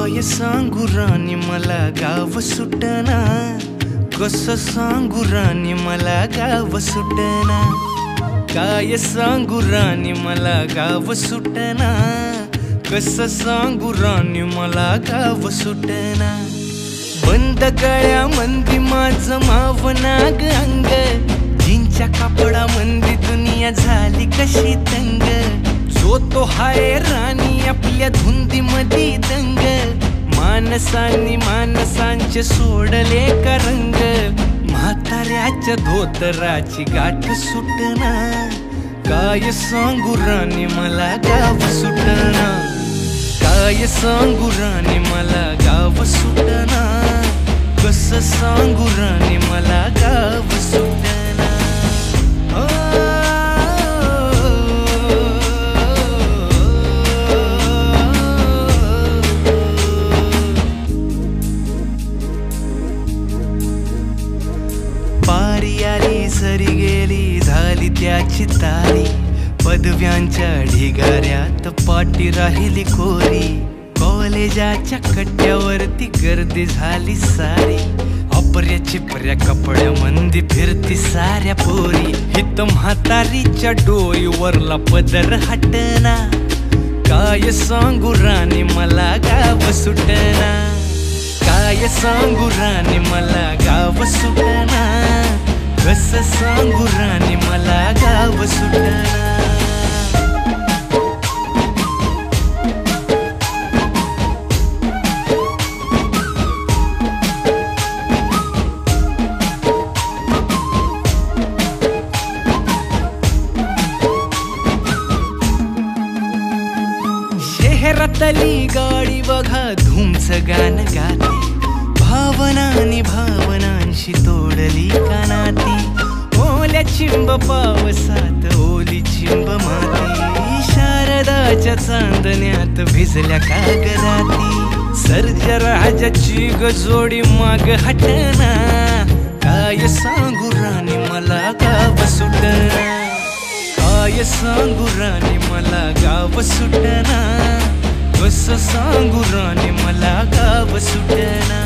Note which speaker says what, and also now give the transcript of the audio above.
Speaker 1: काय सांगू राणी मला गाव सुटना, कसं सांगू राणी मला गाव सुटना। काय सांगू राणी मला गाव सुटना, कसं सांगू राणी मला गाव सुटना। बंद गळ्यामंदी माझं मावनाग अंग, जीनच्या कापडामंदी दुनिया झाली कशी तंग। जो तो हाय राणी आपल्या धुंदीमधी दंग, माणसांनी माणसांचे सोडले का रंग। म्हाताऱ्याच्या धोतराची गाठ सुटना, काय सांगू राणी मला गाव सुटना। काय सांगू राणी मला गाव सुटना, कसं सांगू राणी मला गाव सुटना। पारी आली सरी गेली झाली त्याची तारी, पदव्यांच्या ढिगाऱ्यात पाटी राहिली कोरी। कॉलेजाच्या कट्ट्यावरती गर्दी झाली सारी, अपऱ्या चिपऱ्या कपड्यामंदी फिरती साऱ्या पोरी। हित म्हातारीच्या डोईवरला पदर हटना, काय सांगू राणी मला गाव सुटना। काय सांगू राणी मला गाव सुटना, कसं सांगू राणी मला गाव सुटना। शहरातली गाडी बघा धूमचं गाणं गाते, भावनांनी भावनांशी तोडली कानाती। ओल्या चिंब पावसात ओली चिंब माती, शारदाच्या चांदण्यात भिजल्या कागराती। सर्जराजाची गजोडी माग हटना, काय सांगू राणी मला गाव सुटना। काय सांगू राणी मला गाव सुटना, कसं सांगू राणी मला गाव सुटना।